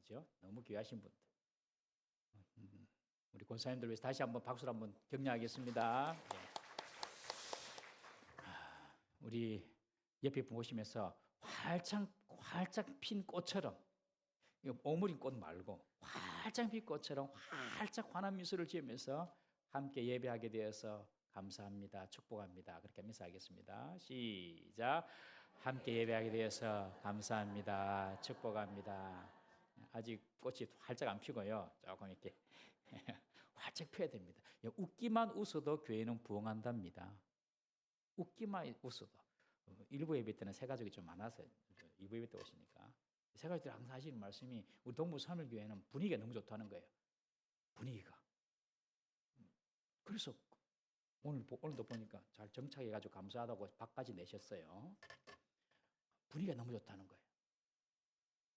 그죠? 너무 귀하신 분들. 우리 권사님들 위해서 다시 한번 박수를 한번 격려하겠습니다. 네. 우리 옆에 보시면서 활짝 핀 꽃처럼, 오므린 꽃 말고 활짝 핀 꽃처럼 활짝 환한 미소를 지으면서 함께 예배하게 되어서 감사합니다. 축복합니다. 그렇게 하면서 하겠습니다. 시작. 함께 예배하게 되어서 감사합니다. 축복합니다. 아직 꽃이 활짝 안 피고요. 조금 이렇게 활짝 펴야 됩니다. 웃기만 웃어도 교회는 부흥한답니다. 웃기만 웃어도. 일부 예배 때는 새 가족이 좀 많아서 2부 예배 때 오시니까 새 가족들이 항상 하시는 말씀이 우리 동부 사물교회는 분위기가 너무 좋다는 거예요. 분위기가. 그래서 오늘도 보니까 잘 정착해가지고 감사하다고 밥까지 내셨어요. 분위기가 너무 좋다는 거예요.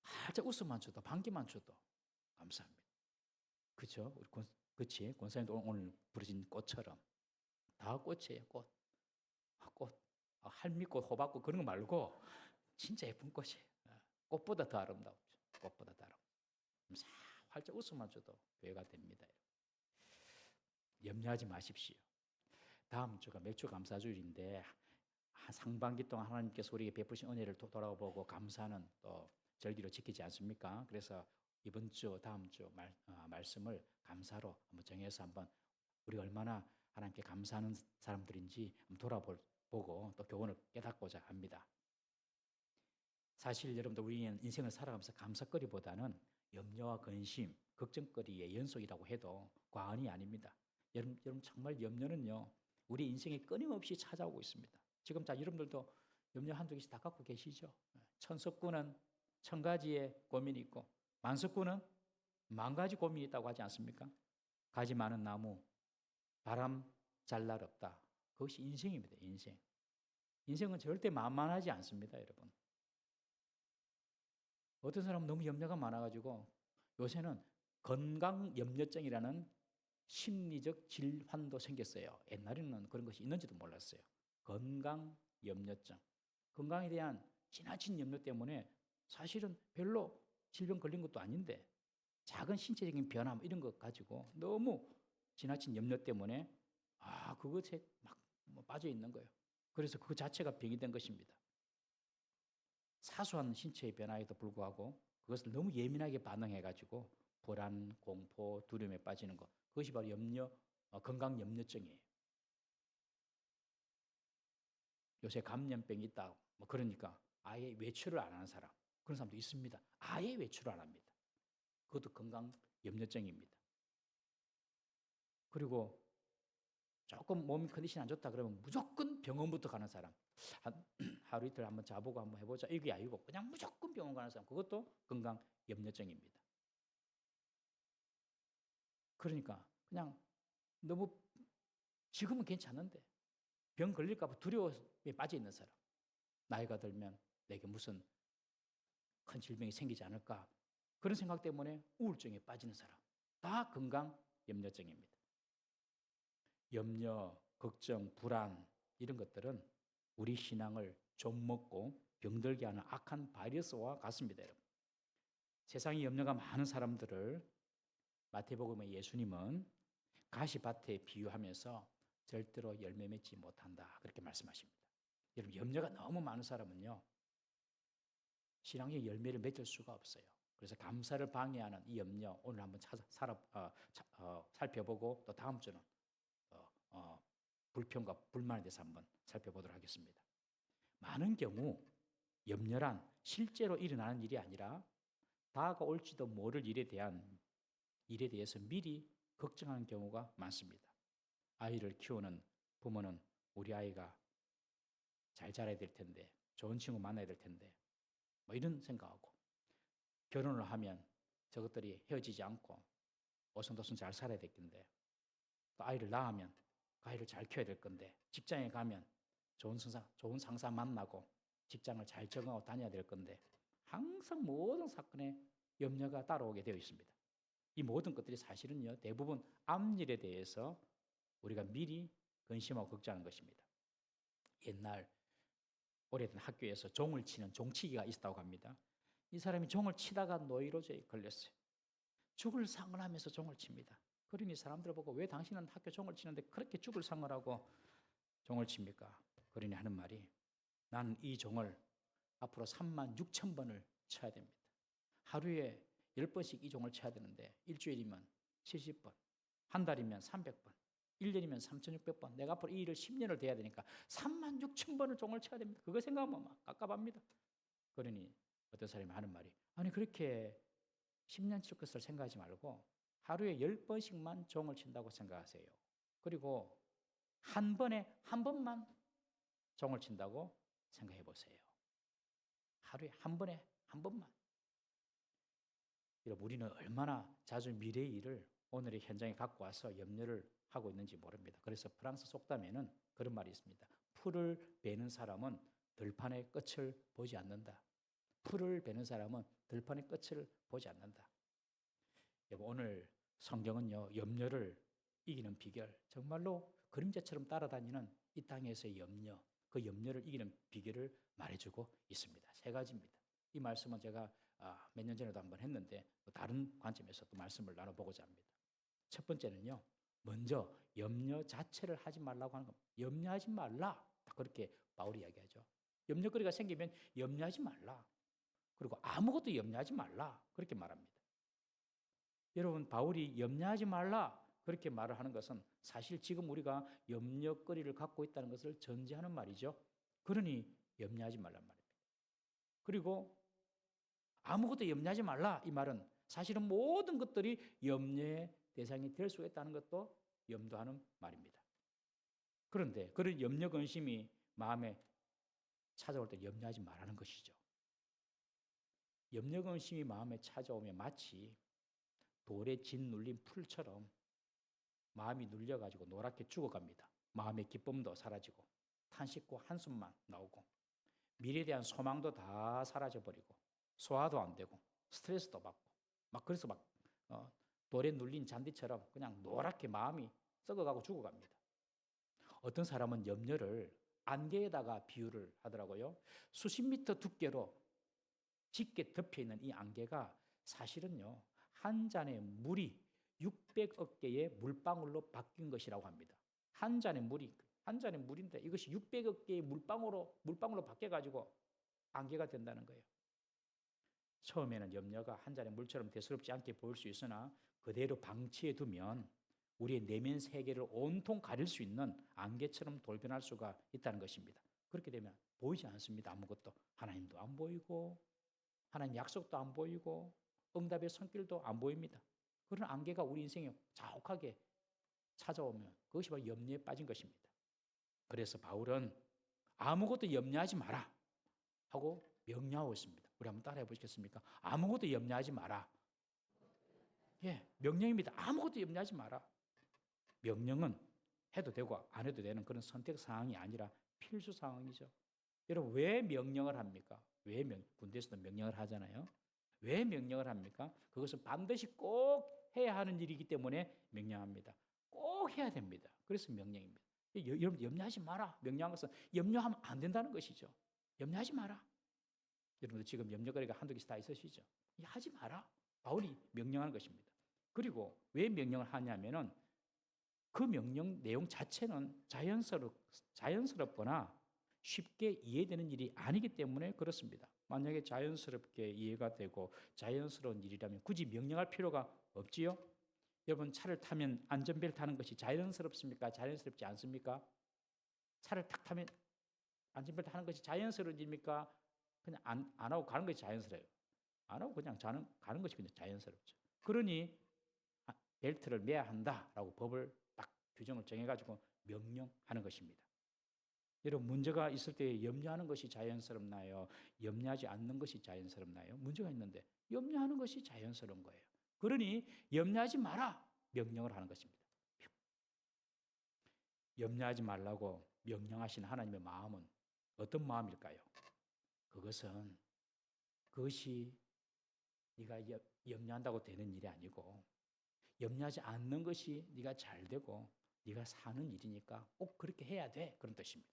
살짝 웃음만 줘도 반기만 줘도 감사합니다. 그렇죠? 그치? 권사님도 오늘 부르신 꽃처럼 다 꽃이에요. 꽃. 할미꽃, 호박꽃 그런 거 말고 진짜 예쁜 꽃이에요. 꽃보다 더 아름다웠죠. 꽃보다 더 아름다워. 활짝 웃음만 줘도 교회가 됩니다. 염려하지 마십시오. 다음 주가 매주 감사주일인데 상반기 동안 하나님께서 우리에게 베푸신 은혜를 돌아보고 감사는 또 절기로 지키지 않습니까? 그래서 이번 주, 다음 주 말씀을 감사로 한번 정해서 한번 우리가 얼마나 하나님께 감사하는 사람들인지 한번 돌아보고 또 교훈을 깨닫고자 합니다. 사실 여러분들 우리는 인생을 살아가면서 감사거리보다는 염려와 근심, 걱정거리의 연속이라고 해도 과언이 아닙니다. 여러분 정말 염려는요, 우리 인생에 끊임없이 찾아오고 있습니다. 지금 여러분들도 염려 한두 개씩 다 갖고 계시죠? 천석구는 1000가지의 고민이 있고 만석구는 10,000가지 고민이 있다고 하지 않습니까? 가지 많은 나무, 바람 잘 날 없다. 그것이 인생입니다. 인생은 절대 만만하지 않습니다. 여러분. 어떤 사람은 너무 염려가 많아가지고 요새는 건강염려증이라는 심리적 질환도 생겼어요. 옛날에는 그런 것이 있는지도 몰랐어요. 건강염려증. 건강에 대한 지나친 염려 때문에 사실은 별로 질병 걸린 것도 아닌데 작은 신체적인 변화 이런 것 가지고 너무 지나친 염려 때문에 그것에 막 빠져 있는 거예요. 그래서 그 자체가 병이 된 것입니다. 사소한 신체의 변화에도 불구하고 그것을 너무 예민하게 반응해가지고 불안, 공포, 두려움에 빠지는 것. 그것이 바로 건강염려증이에요. 요새 감염병이 있다. 그러니까 아예 외출을 안 하는 사람. 그런 사람도 있습니다. 아예 외출을 안 합니다. 그것도 건강염려증입니다. 그리고 조금 몸 컨디션이 안 좋다 그러면 무조건 병원부터 가는 사람. 하루 이틀 한번 자보고 한번 해보자. 이게 아니고 그냥 무조건 병원 가는 사람. 그것도 건강염려증입니다. 그러니까 그냥 너무 지금은 괜찮은데 병 걸릴까 봐 두려움에 빠져 있는 사람. 나이가 들면 내게 무슨 큰 질병이 생기지 않을까. 그런 생각 때문에 우울증에 빠지는 사람. 다 건강염려증입니다. 염려, 걱정, 불안 이런 것들은 우리 신앙을 좀먹고 병들게 하는 악한 바이러스와 같습니다. 여러분. 세상에 염려가 많은 사람들을 마태복음의 예수님은 가시밭에 비유하면서 절대로 열매 맺지 못한다. 그렇게 말씀하십니다. 여러분, 염려가 너무 많은 사람은요, 신앙의 열매를 맺을 수가 없어요. 그래서 감사를 방해하는 이 염려, 오늘 한번 살펴보고 또 다음 주는 불평과 불만에 대해서 한번 살펴보도록 하겠습니다. 많은 경우 염려란 실제로 일어나는 일이 아니라 다가올지도 모를 일에 대해서 미리 걱정하는 경우가 많습니다. 아이를 키우는 부모는 우리 아이가 잘 자라야 될 텐데, 좋은 친구 만나야 될 텐데, 이런 생각하고, 결혼을 하면 저것들이 헤어지지 않고 오손도손 잘 살아야 될 건데, 또 아이를 낳으면 그 아이를 잘 키워야 될 건데, 직장에 가면 좋은 상사 만나고 직장을 잘 적응하고 다녀야 될 건데, 항상 모든 사건에 염려가 따라오게 되어 있습니다. 이 모든 것들이 사실은요, 대부분 앞일에 대해서 우리가 미리 근심하고 걱정하는 것입니다. 옛날 오래된 학교에서 종을 치는 종치기가 있었다고 합니다. 이 사람이 종을 치다가 노이로제에 걸렸어요. 죽을 상을 하면서 종을 칩니다. 그러니 사람들 보고 왜 당신은 학교 종을 치는데 그렇게 죽을 상을 하고 종을 칩니까? 그러니 하는 말이 나는 이 종을 앞으로 36,000번을 쳐야 됩니다. 하루에 10번씩 이 종을 쳐야 되는데 일주일이면 70번, 한 달이면 300번, 1년이면 3,600번. 내가 앞으로 이 일을 10년을 돼야 되니까 36,000번을 종을 쳐야 됩니다. 그거 생각하면 막 깝깝합니다. 그러니 어떤 사람이 하는 말이 아니 그렇게 10년 칠 것을 생각하지 말고 하루에 10번씩만 종을 친다고 생각하세요. 그리고 한 번에 한 번만 종을 친다고 생각해 보세요. 하루에 한 번에 한 번만. 우리는 얼마나 자주 미래의 일을 오늘의 현장에 갖고 와서 염려를 하고 있는지 모릅니다. 그래서 프랑스 속담에는 그런 말이 있습니다. 풀을 베는 사람은 들판의 끝을 보지 않는다. 풀을 베는 사람은 들판의 끝을 보지 않는다. 오늘 성경은요, 염려를 이기는 비결, 정말로 그림자처럼 따라다니는 이 땅에서의 염려, 그 염려를 이기는 비결을 말해주고 있습니다. 3가지입니다. 이 말씀은 제가 몇 년 전에도 한번 했는데 또 다른 관점에서 또 말씀을 나눠보고자 합니다. 첫 번째는요, 먼저 염려 자체를 하지 말라고 하는 겁니다. 염려하지 말라. 그렇게 바울이 이야기하죠. 염려거리가 생기면 염려하지 말라. 그리고 아무것도 염려하지 말라. 그렇게 말합니다. 여러분, 바울이 염려하지 말라. 그렇게 말을 하는 것은 사실 지금 우리가 염려거리를 갖고 있다는 것을 전제하는 말이죠. 그러니 염려하지 말란 말입니다. 그리고 아무것도 염려하지 말라. 이 말은 사실은 모든 것들이 염려의 대상이 될 수 있다는 것도 염두하는 말입니다. 그런데 그런 염려 근심이 마음에 찾아올 때 염려하지 말라는 것이죠. 염려 근심이 마음에 찾아오면 마치 돌에 진 눌린 풀처럼 마음이 눌려가지고 노랗게 죽어갑니다. 마음의 기쁨도 사라지고 탄식과 한숨만 나오고 미래에 대한 소망도 다 사라져버리고 소화도 안 되고 스트레스도 받고 막 그래서 막 돌에 눌린 잔디처럼 그냥 노랗게 마음이 썩어가고 죽어갑니다. 어떤 사람은 염려를 안개에다가 비유를 하더라고요. 수십 미터 두께로 짙게 덮여있는 이 안개가 사실은요, 한 잔의 물이 600억 개의 물방울로 바뀐 것이라고 합니다. 한 잔의 물인데 이것이 600억 개의 물방울로 바뀌어가지고 안개가 된다는 거예요. 처음에는 염려가 한 잔의 물처럼 대수롭지 않게 보일 수 있으나 그대로 방치해 두면 우리의 내면 세계를 온통 가릴 수 있는 안개처럼 돌변할 수가 있다는 것입니다. 그렇게 되면 보이지 않습니다. 아무것도. 하나님도 안 보이고 하나님 약속도 안 보이고 응답의 손길도 안 보입니다. 그런 안개가 우리 인생에 자욱하게 찾아오면 그것이 바로 염려에 빠진 것입니다. 그래서 바울은 아무것도 염려하지 마라 하고 명령하고 있습니다. 우리 한번 따라해 보시겠습니까? 아무것도 염려하지 마라. 명령입니다. 아무것도 염려하지 마라. 명령은 해도 되고 안 해도 되는 그런 선택 사항이 아니라 필수 상황이죠. 여러분, 왜 명령을 합니까? 군대에서도 명령을 하잖아요. 왜 명령을 합니까? 그것은 반드시 꼭 해야 하는 일이기 때문에 명령합니다. 꼭 해야 됩니다. 그래서 명령입니다. 여러분, 염려하지 마라. 명령한 것은 염려하면 안 된다는 것이죠. 염려하지 마라. 여러분들 지금 염려거리가 한두 개씩 다 있으시죠? 하지 마라. 바울이 명령하는 것입니다. 그리고 왜 명령을 하냐면은 그 명령 내용 자체는 자연스럽거나 쉽게 이해되는 일이 아니기 때문에 그렇습니다. 만약에 자연스럽게 이해가 되고 자연스러운 일이라면 굳이 명령할 필요가 없지요? 여러분, 차를 타면 안전벨트 하는 것이 자연스럽습니까? 자연스럽지 않습니까? 차를 탁 타면 안전벨트 하는 것이 자연스러운 일입니까? 그냥 안 하고 가는 것이 자연스러워요. 안 하고 그냥 가는 것이 그냥 자연스럽죠. 그러니 벨트를 매야 한다라고 법을 딱 규정을 정해가지고 명령하는 것입니다. 여러분, 문제가 있을 때 염려하는 것이 자연스럽나요? 염려하지 않는 것이 자연스럽나요? 문제가 있는데 염려하는 것이 자연스러운 거예요. 그러니 염려하지 마라 명령을 하는 것입니다. 염려하지 말라고 명령하신 하나님의 마음은 어떤 마음일까요? 그것이 네가 염려한다고 되는 일이 아니고 염려하지 않는 것이 네가 잘 되고 네가 사는 일이니까 꼭 그렇게 해야 돼, 그런 뜻입니다.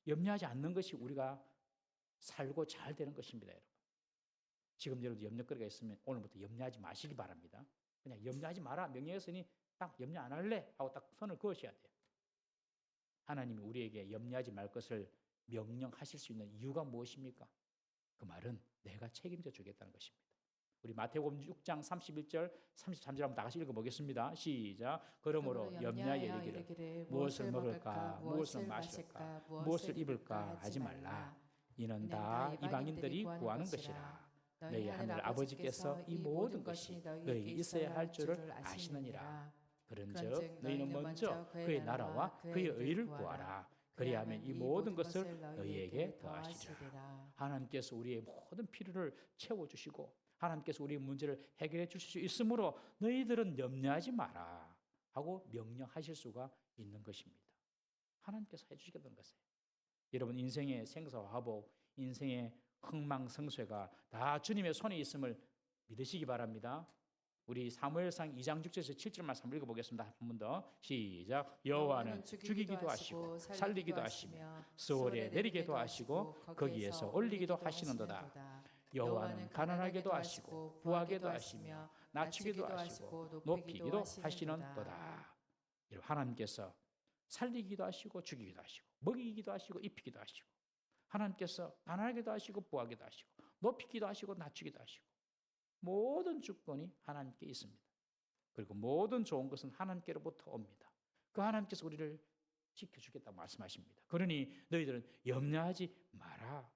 염려하지 않는 것이 우리가 살고 잘 되는 것입니다, 여러분. 지금 여러분 염려거리가 있으면 오늘부터 염려하지 마시기 바랍니다. 그냥 염려하지 마라. 명령했으니 딱 염려 안 할래 하고 딱 선을 그으셔야 돼요. 하나님이 우리에게 염려하지 말 것을 명령하실 수 있는 이유가 무엇입니까? 그 말은 내가 책임져 주겠다는 것입니다. 우리 마태복음 6장 31절 33절 한번 다 같이 읽어보겠습니다. 시작. 그러므로 염려하여 이르기를 무엇을 먹을까 무엇을 마실까 무엇을 입을까 하지 말라. 이는 다 이방인들이 구하는 것이라. 너희 하늘 아버지께서 이 모든 것이 너희에게 있어야 할 줄을 아시느니라. 그런즉 너희는 먼저 그의 나라와 그의 의를 구하라. 그리하면 이 모든 것을 너희에게 더하시리라. 하나님께서 우리의 모든 필요를 채워주시고 하나님께서 우리의 문제를 해결해 주실 수 있으므로 너희들은 염려하지 마라 하고 명령하실 수가 있는 것입니다. 하나님께서 해주시겠다는 것이에요. 여러분 인생의 생사화복, 인생의 흥망성쇠가 다 주님의 손에 있음을 믿으시기 바랍니다. 우리 사무엘상 2장 6절에서 7절 말씀 한번 읽어보겠습니다. 한 번 더 시작. 여호와는 죽이기도 하시고 살리기도 하시며 스올에 내리기도 하시고 거기에서 올리기도 하시는도다. 여호와는 가난하게도 하시고 부하게도 하시며 낮추기도 하시고 높이기도 하시는도다. 하나님께서 살리기도 하시고 죽이기도 하시고 먹이기도 하시고 입히기도 하시고 하나님께서 가난하게도 하시고 부하게도 하시고 높이기도 하시고 낮추기도 하시고 모든 주권이 하나님께 있습니다. 그리고 모든 좋은 것은 하나님께로부터 옵니다. 그 하나님께서 우리를 지켜주겠다고 말씀하십니다. 그러니 너희들은 염려하지 마라.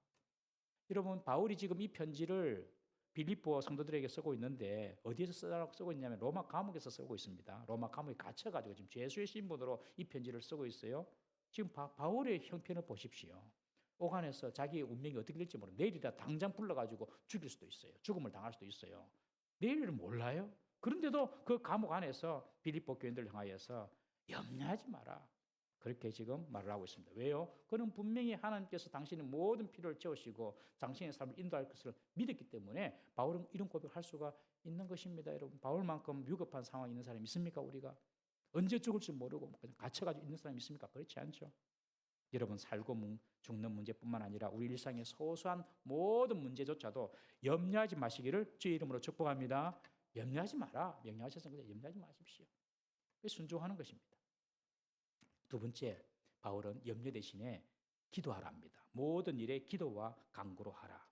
여러분 바울이 지금 이 편지를 빌립보 성도들에게 쓰고 있는데 어디에서 쓰고 있냐면 로마 감옥에서 쓰고 있습니다. 로마 감옥에 갇혀가지고 지금 죄수의 신분으로 이 편지를 쓰고 있어요. 지금 바울의 형편을 보십시오. 오간에서 자기의 운명이 어떻게 될지 모르고 내일이라 당장 불러가지고 죽일 수도 있어요. 죽음을 당할 수도 있어요. 내일을 몰라요. 그런데도 그 감옥 안에서 빌립보 교인들을 향하여서 염려하지 마라. 그렇게 지금 말을 하고 있습니다. 왜요? 그는 분명히 하나님께서 당신의 모든 필요를 채우시고 당신의 삶을 인도할 것을 믿었기 때문에 바울은 이런 고백을 할 수가 있는 것입니다. 여러분 바울만큼 위급한 상황에 있는 사람이 있습니까? 우리가 언제 죽을지 모르고 그냥 갇혀가지고 있는 사람이 있습니까? 그렇지 않죠. 여러분 살고 죽는 문제뿐만 아니라 우리 일상의 소소한 모든 문제조차도 염려하지 마시기를 주의 이름으로 축복합니다. 염려하지 마라. 명령하셨으니까 염려하지 마십시오. 순종하는 것입니다. 두 번째, 바울은 염려 대신에 기도하라 합니다. 모든 일에 기도와 간구로 하라.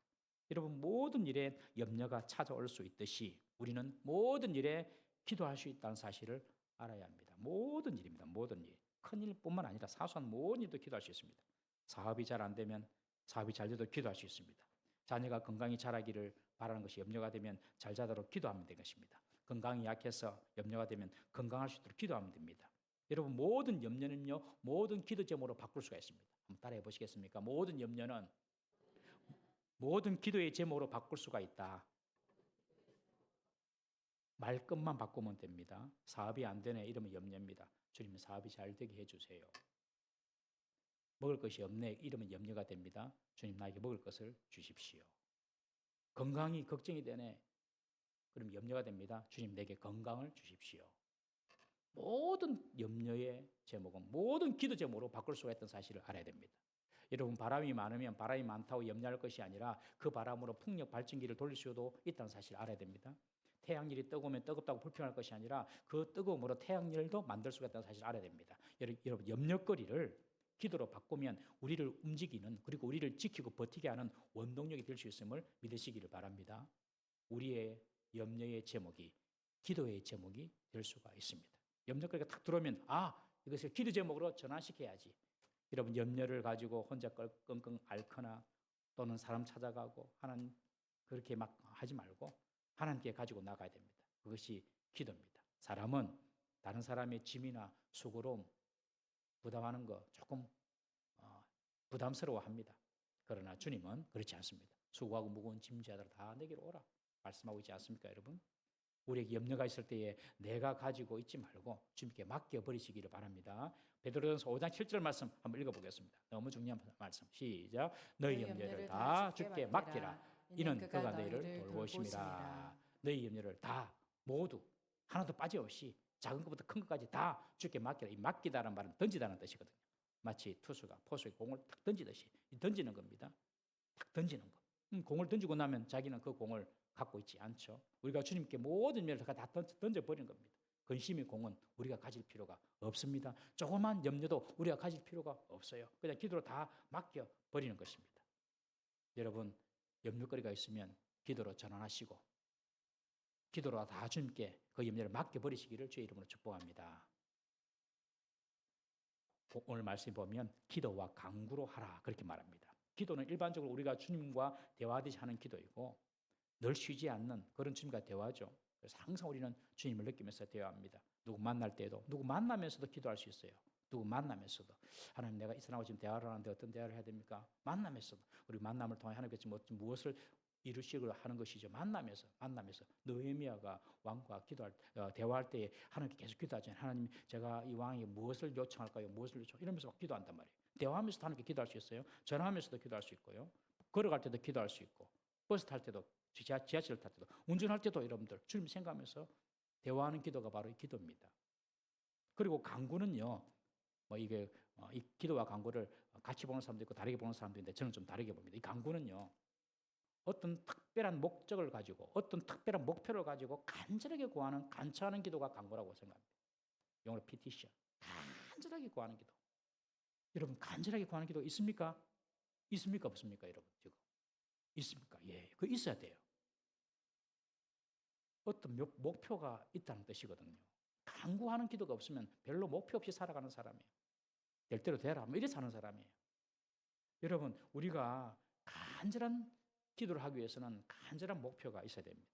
여러분 모든 일에 염려가 찾아올 수 있듯이 우리는 모든 일에 기도할 수 있다는 사실을 알아야 합니다. 모든 일입니다. 모든 일. 큰 일뿐만 아니라 사소한 모든 일도 기도할 수 있습니다. 사업이 잘 안 되면 사업이 잘 돼도 기도할 수 있습니다. 자녀가 건강히 자라기를 바라는 것이 염려가 되면 잘 자도록 기도하면 되는 것입니다. 건강이 약해서 염려가 되면 건강할 수 있도록 기도하면 됩니다. 여러분 모든 염려는요 모든 기도 제목으로 바꿀 수가 있습니다. 한번 따라해 보시겠습니까? 모든 염려는 모든 기도의 제목으로 바꿀 수가 있다. 말끝만 바꾸면 됩니다. 사업이 안 되네 이러면 염려입니다. 주님 사업이 잘 되게 해주세요. 먹을 것이 없네 이러면 염려가 됩니다. 주님 나에게 먹을 것을 주십시오. 건강이 걱정이 되네 그럼 염려가 됩니다. 주님 내게 건강을 주십시오. 모든 염려의 제목은 모든 기도 제목으로 바꿀 수가 있다는 사실을 알아야 됩니다. 여러분 바람이 많으면 바람이 많다고 염려할 것이 아니라 그 바람으로 풍력 발전기를 돌릴 수도 있다는 사실을 알아야 됩니다. 태양열이 뜨거우면 뜨겁다고 불평할 것이 아니라 그 뜨거움으로 태양열도 만들 수가 있다는 사실을 알아야 됩니다. 여러분 염려거리를 기도로 바꾸면 우리를 움직이는 그리고 우리를 지키고 버티게 하는 원동력이 될 수 있음을 믿으시기를 바랍니다. 우리의 염려의 제목이 기도의 제목이 될 수가 있습니다. 염려거리가 탁 들어오면 이것을 기도 제목으로 전환시켜야지. 여러분 염려를 가지고 혼자 끙끙 앓거나 또는 사람 찾아가고 하나님 그렇게 막 하지 말고 하나님께 가지고 나가야 됩니다. 그것이 기도입니다. 사람은 다른 사람의 짐이나 수고로움 부담하는 거 조금 부담스러워합니다. 그러나 주님은 그렇지 않습니다. 수고하고 무거운 짐자들 다 내게로 오라 말씀하고 있지 않습니까, 여러분? 우리에게 염려가 있을 때에 내가 가지고 있지 말고 주님께 맡겨버리시기를 바랍니다. 베드로전서 5장 7절 말씀 한번 읽어보겠습니다. 너무 중요한 말씀. 시작. 너희 염려를 다 주께 맡기라. 이는 그가 너희를 돌보심이라. 너희 염려를 다 모두 하나도 빠짐없이 작은 것부터 큰 것까지 다 주께 맡기라. 이 맡기다라는 말은 던지다는 뜻이거든요. 마치 투수가 포수에 공을 탁 던지듯이 던지는 겁니다. 탁 던지는 것. 공을 던지고 나면 자기는 그 공을 갖고 있지 않죠. 우리가 주님께 모든 일을 다 던져버리는 겁니다. 근심의 공은 우리가 가질 필요가 없습니다. 조그만 염려도 우리가 가질 필요가 없어요. 그냥 기도로 다 맡겨버리는 것입니다. 여러분, 염려거리가 있으면 기도로 전환하시고 기도로 다 주님께 그 염려를 맡겨버리시기를 주의 이름으로 축복합니다. 오늘 말씀 보면 기도와 간구로 하라 그렇게 말합니다. 기도는 일반적으로 우리가 주님과 대화하듯이 하는 기도이고 늘 쉬지 않는 그런 주님과 대화죠. 그래서 항상 우리는 주님을 느끼면서 대화합니다. 누구 만날 때에도 누구 만나면서도 기도할 수 있어요. 누구 만나면서도 하나님 내가 이 사람하고 지금 대화를 하는데 어떤 대화를 해야 됩니까? 만나면서도 우리 만남을 통해 하나님께서 무엇을 이루시기로 하는 것이죠. 만나면서 느헤미야가 왕과 대화할 때에 하나님께 계속 기도하잖아요. 하나님 제가 이 왕에게 무엇을 요청할까요? 무엇을 요청 이러면서 막 기도한단 말이에요. 대화하면서도 하나님께 기도할 수 있어요. 전화하면서도 기도할 수 있고요. 걸어갈 때도 기도할 수 있고 버스 탈 때도 지하철 탈 때도 운전할 때도 여러분들 주님 생각하면서 대화하는 기도가 바로 이 기도입니다. 그리고 간구는요. 이 기도와 간구를 같이 보는 사람도 있고 다르게 보는 사람도 있는데 저는 좀 다르게 봅니다. 이 간구는요. 어떤 특별한 목적을 가지고 어떤 특별한 목표를 가지고 간절하게 구하는 간청하는 기도가 간구라고 생각합니다. 영어로 petition. 간절하게 구하는 기도. 여러분 간절하게 구하는 기도 있습니까? 있습니까? 없습니까? 여러분 지금 있습니까? 예, 그 있어야 돼요. 어떤 목표가 있다는 뜻이거든요. 간구하는 기도가 없으면 별로 목표 없이 살아가는 사람이에요. 될 대로 되라 뭐 이래 사는 사람이에요. 여러분 우리가 간절한 기도를 하기 위해서는 간절한 목표가 있어야 됩니다.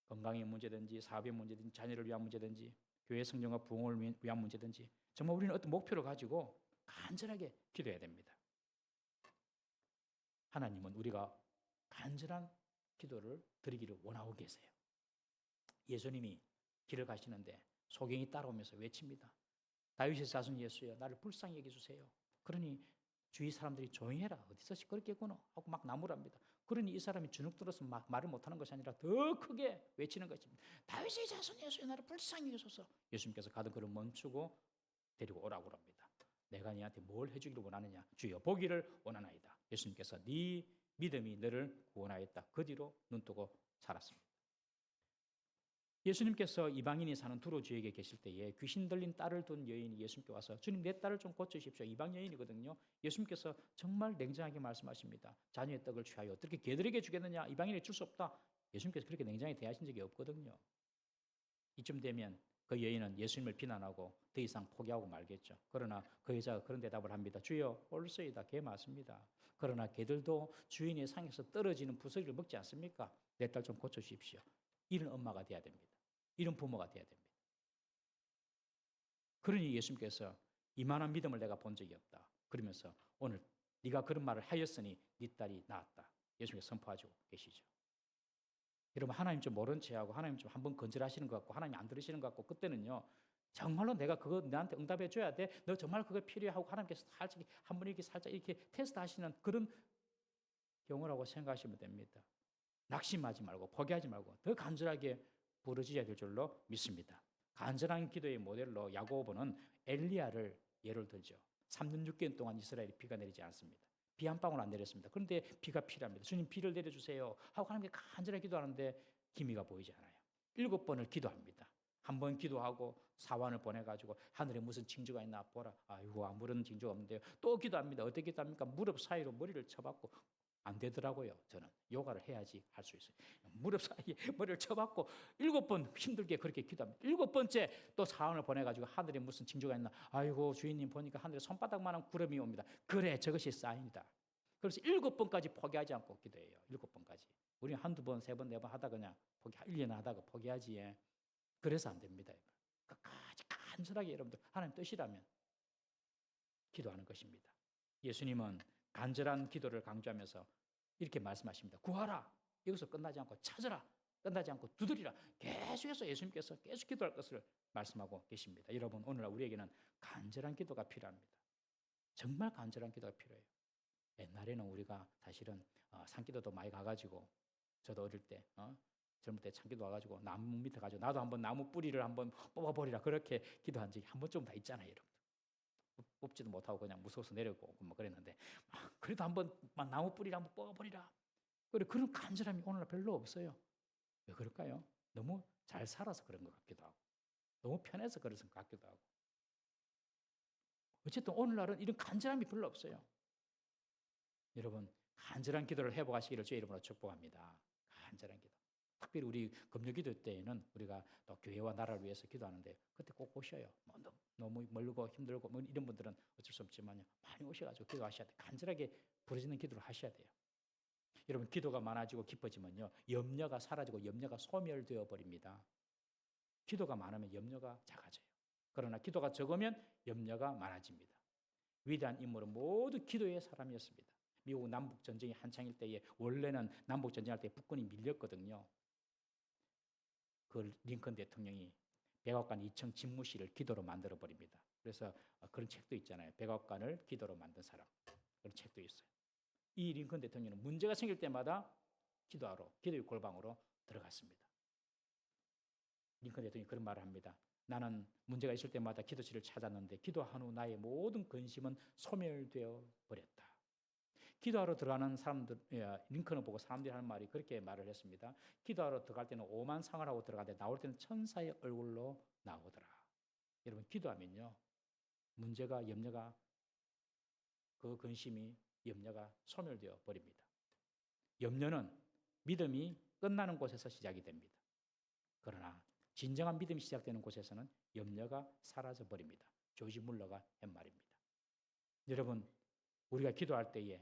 건강의 문제든지 사업의 문제든지 자녀를 위한 문제든지 교회 성장과 부흥을 위한 문제든지 정말 우리는 어떤 목표를 가지고 간절하게 기도해야 됩니다. 하나님은 우리가 간절한 기도를 드리기를 원하고 계세요. 예수님이 길을 가시는데 소경이 따라오면서 외칩니다. 다윗의 자손 예수여 나를 불쌍히 여겨주세요. 그러니 주위 사람들이 조용히 해라. 어디서 시끄럽겠구나 하고 막 나무랍니다. 그러니 이 사람이 주눅 들어서 막 말을 못하는 것이 아니라 더 크게 외치는 것입니다. 다윗의 자손 예수여 나를 불쌍히 여겨소서. 예수님께서 가던 걸을 멈추고 데리고 오라고 합니다. 내가 네한테 뭘 해주기를 원하느냐. 주여 보기를 원하나이다. 예수님께서 네 믿음이 너를 구원하였다. 그 뒤로 눈뜨고 살았습니다. 예수님께서 이방인이 사는 두로 지역에 계실 때에 귀신 들린 딸을 둔 여인이 예수님께 와서 주님 내 딸을 좀 고쳐주십시오. 이방 여인이거든요. 예수님께서 정말 냉정하게 말씀하십니다. 자녀의 떡을 취하여 어떻게 개들에게 주겠느냐. 이방인에게 줄 수 없다. 예수님께서 그렇게 냉정하게 대하신 적이 없거든요. 이쯤 되면 그 여인은 예수님을 비난하고 더 이상 포기하고 말겠죠. 그러나 그 여자가 그런 대답을 합니다. 주여 옳소이다. 개 맞습니다. 그러나 개들도 주인의 상에서 떨어지는 부스러기를 먹지 않습니까? 내 딸 좀 고쳐주십시오. 이런 엄마가 돼야 됩니다. 이런 부모가 돼야 됩니다. 그러니 예수님께서 이만한 믿음을 내가 본 적이 없다. 그러면서 오늘 네가 그런 말을 하였으니 네 딸이 나았다. 예수님께서 선포하고 계시죠. 여러분 하나님 좀 모른 체하고 하나님 좀 한번 건절하시는 것 같고 하나님 안 들으시는 것 같고 그때는요. 정말로 내가 그거 나한테 응답해 줘야 돼. 너 정말 그거 필요하고 하나님께서 살짝 한번 이렇게 살짝 이렇게 테스트하시는 그런 경우라고 생각하시면 됩니다. 낙심하지 말고 포기하지 말고 더 간절하게 부르짖어야 될 줄로 믿습니다. 간절한 기도의 모델로 야고보는 엘리야를 예를 들죠. 3년 6개월 동안 이스라엘에 비가 내리지 않습니다. 비 한 방울 안 내렸습니다. 그런데 비가 필요합니다. 주님 비를 내려주세요 하고 하나님께 간절하게 기도하는데 기미가 보이지 않아요. 7번을 기도합니다. 한 번 기도하고 사환을 보내가지고 하늘에 무슨 징조가 있나 보라. 아이고 아무런 징조가 없는데요. 또 기도합니다. 어떻게 기도합니까? 무릎 사이로 머리를 쳐박고 안 되더라고요. 저는 요가를 해야지 할 수 있어요. 무릎 사이에 머리를 쳐박고 7번 힘들게 그렇게 기도합니다. 7번째 또 사원을 보내가지고 하늘에 무슨 징조가 있나. 아이고 주인님 보니까 하늘에 손바닥만한 구름이 옵니다. 그래 저것이 사인이다. 그래서 7번까지 포기하지 않고 기도해요. 7번까지. 우리는 한두 번, 세 번, 네 번 하다 그냥 1년 하다가 포기하지. 그래서 안 됩니다. 끝까지 간절하게 여러분들 하나님 뜻이라면 기도하는 것입니다. 예수님은 간절한 기도를 강조하면서 이렇게 말씀하십니다. 구하라. 여기서 끝나지 않고 찾으라. 끝나지 않고 두드리라. 계속해서 예수님께서 계속 기도할 것을 말씀하고 계십니다. 여러분 오늘날 우리에게는 간절한 기도가 필요합니다. 정말 간절한 기도가 필요해요. 옛날에는 우리가 사실은 산기도도 많이 가가지고 저도 어릴 때 젊을 때 산기도 와가지고 나무 밑에 가지고 나도 한번 나무 뿌리를 한번 뽑아버리라 그렇게 기도한 적이 한 번쯤 다 있잖아요. 여러분. 뽑지도 못하고 그냥 무서워서 내려오고 뭐 그랬는데 그래도 한번 나무 뿌리를 한번 뽑아버리라. 그래, 그런 간절함이 오늘날 별로 없어요. 왜 그럴까요? 너무 잘 살아서 그런 것 같기도 하고, 너무 편해서 그런 것 같기도 하고. 어쨌든 오늘날은 이런 간절함이 별로 없어요. 여러분, 간절한 기도를 회복하시기를 주의 이름으로 축복합니다. 간절한 기도. 특별히 우리 금요기도 때에는 우리가 또 교회와 나라를 위해서 기도하는데 그때 꼭 오셔요. 뭐 너무 멀고 힘들고 뭐 이런 분들은 어쩔 수 없지만요. 많이 오셔가지고 기도하셔야 돼요. 간절하게 부르짖는 기도를 하셔야 돼요. 여러분, 기도가 많아지고 깊어지면요, 염려가 사라지고 염려가 소멸되어 버립니다. 기도가 많으면 염려가 작아져요. 그러나 기도가 적으면 염려가 많아집니다. 위대한 인물은 모두 기도의 사람이었습니다. 미국 남북 전쟁이 한창일 때에 원래는 남북 전쟁할 때 북군이 밀렸거든요. 그 링컨 대통령이 백악관 2층 집무실을 기도로 만들어 버립니다. 그래서 그런 책도 있잖아요. 백악관을 기도로 만든 사람. 그런 책도 있어요. 이 링컨 대통령은 문제가 생길 때마다 기도하러, 기도의 골방으로 들어갔습니다. 링컨 대통령이 그런 말을 합니다. 나는 문제가 있을 때마다 기도실을 찾았는데 기도한 후 나의 모든 근심은 소멸되어 버렸다. 기도하러 들어가는 사람들, 링컨을 보고 사람들이 하는 말이 그렇게 말을 했습니다. 기도하러 들어갈 때는 오만 상을 하고 들어가는데 나올 때는 천사의 얼굴로 나오더라. 여러분, 기도하면요, 문제가, 염려가, 그 근심이, 염려가 소멸되어 버립니다. 염려는 믿음이 끝나는 곳에서 시작이 됩니다. 그러나 진정한 믿음이 시작되는 곳에서는 염려가 사라져 버립니다. 조지 물러가 한 말입니다. 여러분, 우리가 기도할 때에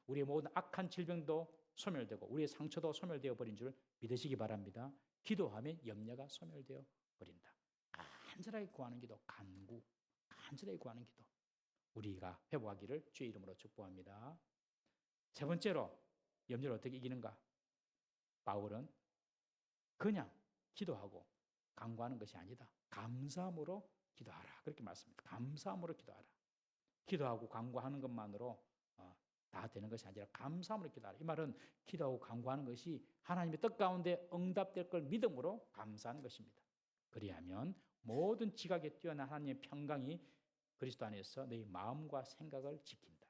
우리의 모든 악한 질병도 소멸되고 우리의 상처도 소멸되어 버린 줄 믿으시기 바랍니다. 기도하면 염려가 소멸되어 버린다. 간절하게 구하는 기도, 간절하게 구하는 기도, 우리가 회복하기를 주의 이름으로 축복합니다. 세 번째로, 염려를 어떻게 이기는가? 바울은 그냥 기도하고 간구하는 것이 아니다. 감사함으로 기도하라. 그렇게 말씀합니다. 감사함으로 기도하라. 기도하고 간구하는 것만으로 다 되는 것이 아니라 감사함으로 기도하라. 이 말은 기도하고 간구하는 것이 하나님의 뜻 가운데 응답될 걸 믿음으로 감사하는 것입니다. 그리하면 모든 지각에 뛰어난 하나님의 평강이 그리스도 안에서 너희 마음과 생각을 지킨다.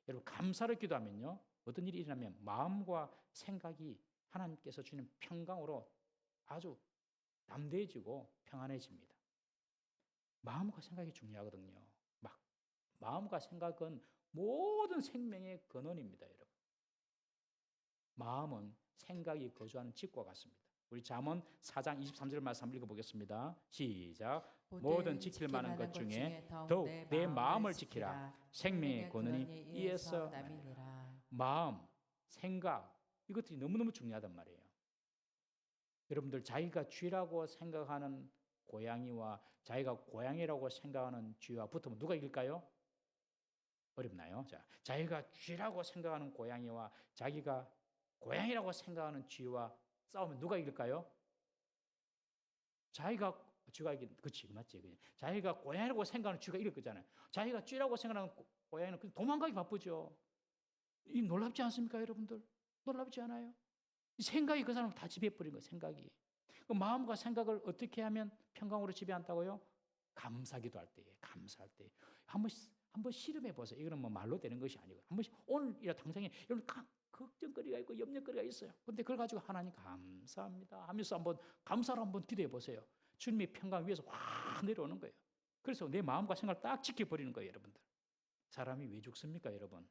여러분, 감사로 기도하면요, 어떤 일이 일어나면 마음과 생각이 하나님께서 주는 평강으로 아주 담대해지고 평안해집니다. 마음과 생각이 중요하거든요. 마음과 생각은 모든 생명의 근원입니다, 여러분. 마음은 생각이 거주하는 집과 같습니다. 우리 잠언 4장 23절 말씀 한번 읽어보겠습니다. 시작. 모든 지킬 만한 것 중에 더욱 내 마음을 지키라. 생명의 근원이 이에서 나니라. 마음, 생각, 이것들이 너무너무 중요하단 말이에요. 여러분들, 자기가 쥐라고 생각하는 고양이와 자기가 고양이라고 생각하는 쥐와 붙으면 누가 이길까요? 어렵나요? 자, 자기가 쥐라고 생각하는 고양이와 자기가 고양이라고 생각하는 쥐와 싸우면 누가 이길까요? 쥐가 이긴, 그치, 맞지? 자기가 고양이라고 생각하는 쥐가 이길 거잖아요. 자기가 쥐라고 생각하는 고양이는 도망가기 바쁘죠. 이 놀랍지 않습니까, 여러분들? 놀랍지 않아요? 생각이 그 사람을 다 지배해버린 거예요, 생각이. 그 마음과 생각을 어떻게 하면 평강으로 지배한다고요? 감사기도 할 때에, 감사할 때. 한번 실험해 보세요. 이거는 뭐 말로 되는 것이 아니고, 한 번씩 오늘이라 당장에 여러분 걱정거리가 있고 염려거리가 있어요. 근데 그걸 가지고 하나님 감사합니다 하면서 한번 감사로 한번 기도해 보세요. 주님의 평강 위에서 확 내려오는 거예요. 그래서 내 마음과 생각을 딱 지켜버리는 거예요, 여러분들. 사람이 왜 죽습니까, 여러분?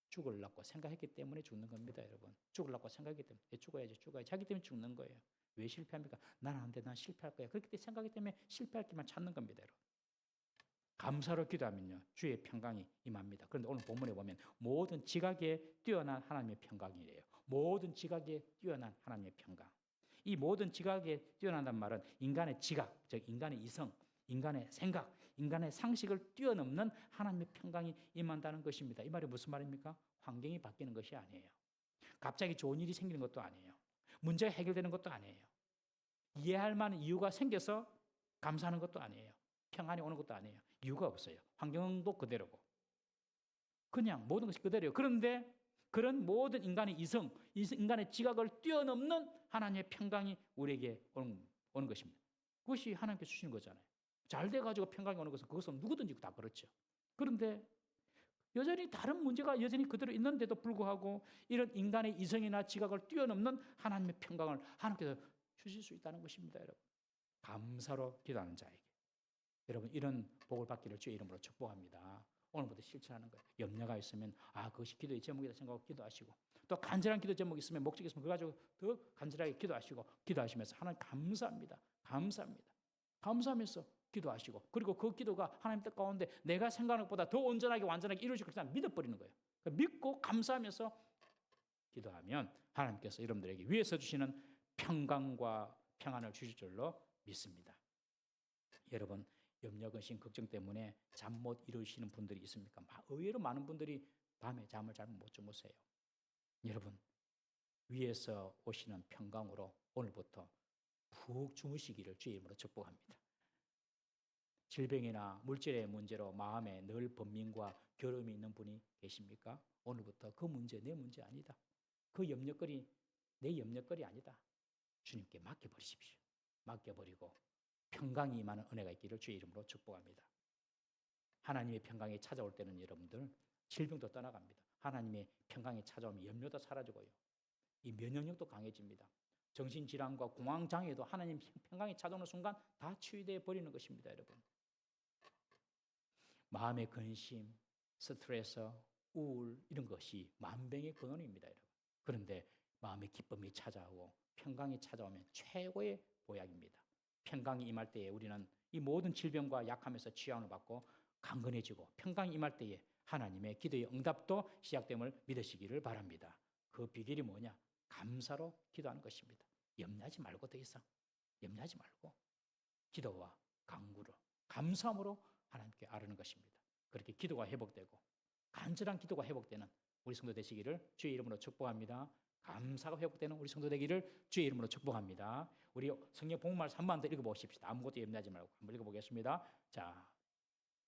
죽으려고 생각했기 때문에 죽는 겁니다, 여러분. 죽으려고 생각했기 때문에 죽어야지. 자기 때문에 죽는 거예요. 왜 실패합니까? 나는 안 돼, 난 실패할 거야. 그렇게 생각하기 때문에 실패할 길만 찾는 겁니다, 여러분. 감사로 기도하면요, 주의 평강이 임합니다. 그런데 오늘 본문에 보면 모든 지각에 뛰어난 하나님의 평강이래요. 모든 지각에 뛰어난 하나님의 평강. 이 모든 지각에 뛰어난다는 말은 인간의 지각, 즉 인간의 이성, 인간의 생각, 인간의 상식을 뛰어넘는 하나님의 평강이 임한다는 것입니다. 이 말이 무슨 말입니까? 환경이 바뀌는 것이 아니에요. 갑자기 좋은 일이 생기는 것도 아니에요. 문제가 해결되는 것도 아니에요. 이해할 만한 이유가 생겨서 감사하는 것도 아니에요. 평안이 오는 것도 아니에요. 이유가 없어요. 환경도 그대로고. 그냥 모든 것이 그대로예요. 그런데 그런 모든 인간의 이성, 인간의 지각을 뛰어넘는 하나님의 평강이 우리에게 오는 것입니다. 그것이 하나님께서 주시는 거잖아요. 잘 돼가지고 평강이 오는 것은 그것은 누구든지 다 그렇죠. 그런데 여전히 다른 문제가 여전히 그대로 있는데도 불구하고 이런 인간의 이성이나 지각을 뛰어넘는 하나님의 평강을 하나님께서 주실 수 있다는 것입니다, 여러분. 감사로 기도하는 자에게. 여러분, 이런 복을 받기를 주의 이름으로 축복합니다. 오늘부터 실천하는 거예요. 염려가 있으면 그것이 기도의 제목이다 생각하고 기도하시고, 또 간절한 기도 제목이 있으면, 목적이 있으면 그거 가지고 더 간절하게 기도하시고, 기도하시면서 하나님 감사합니다. 감사합니다. 감사하면서 기도하시고, 그리고 그 기도가 하나님 뜻 가운데 내가 생각하는 것보다 더 온전하게 완전하게 이루어질 것이다 믿어버리는 거예요. 믿고 감사하면서 기도하면 하나님께서 여러분들에게 위에서 주시는 평강과 평안을 주실 줄로 믿습니다. 여러분, 염려, 근심, 걱정 때문에 잠 못 이루시는 분들이 있습니까? 의외로 많은 분들이 밤에 잠을 잘 못 주무세요. 여러분, 위에서 오시는 평강으로 오늘부터 푹 주무시기를 주의 이름으로 축복합니다. 질병이나 물질의 문제로 마음에 늘 번민과 괴로움이 있는 분이 계십니까? 오늘부터 그 문제 내 문제 아니다. 그 염려거리 내 염려거리 아니다. 주님께 맡겨버리십시오. 맡겨버리고 평강이 임하는 은혜가 있기를 주의 이름으로 축복합니다. 하나님의 평강이 찾아올 때는 여러분들 질병도 떠나갑니다. 하나님의 평강이 찾아오면 염려도 사라지고요. 이 면역력도 강해집니다. 정신질환과 공황장애도 하나님 평강이 찾아오는 순간 다 치유되어 버리는 것입니다, 여러분. 마음의 근심, 스트레스, 우울 이런 것이 만병의 근원입니다, 여러분. 그런데 마음의 기쁨이 찾아오고 평강이 찾아오면 최고의 보약입니다. 평강이 임할 때에 우리는 이 모든 질병과 약함에서 치유함을 받고 강건해지고, 평강이 임할 때에 하나님의 기도의 응답도 시작됨을 믿으시기를 바랍니다. 그 비결이 뭐냐? 감사로 기도하는 것입니다. 염려하지 말고, 더 이상 염려하지 말고 기도와 간구로 감사함으로 하나님께 아뢰는 것입니다. 그렇게 기도가 회복되고 간절한 기도가 회복되는 우리 성도 되시기를 주의 이름으로 축복합니다. 감사가 회복되는 우리 성도 되기를 주의 이름으로 축복합니다. 우리 성경 복음말 3만 더 읽어보십시다. 아무것도 염려하지 말고 한번 읽어보겠습니다. 자,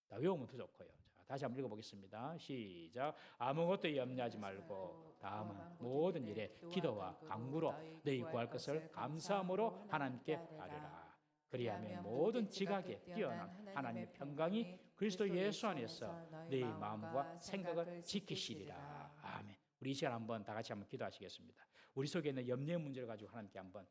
외우면 더 좋고요. 자, 다시 한번 읽어보겠습니다. 시작. 아무것도 염려하지 말고 다만 모든 일에 기도와 간구로 너희 구할 것을 감사함으로 하나님께 아뢰라. 그리하면 모든 지각에 뛰어난 하나님의 평강이 그리스도 예수 안에서 너희 마음과 생각을 지키시리라. 아멘. 우리 이 시간 한번 다 같이 한번 기도하시겠습니다. 우리 속에 있는 염려의 문제를 가지고 하나님께 한번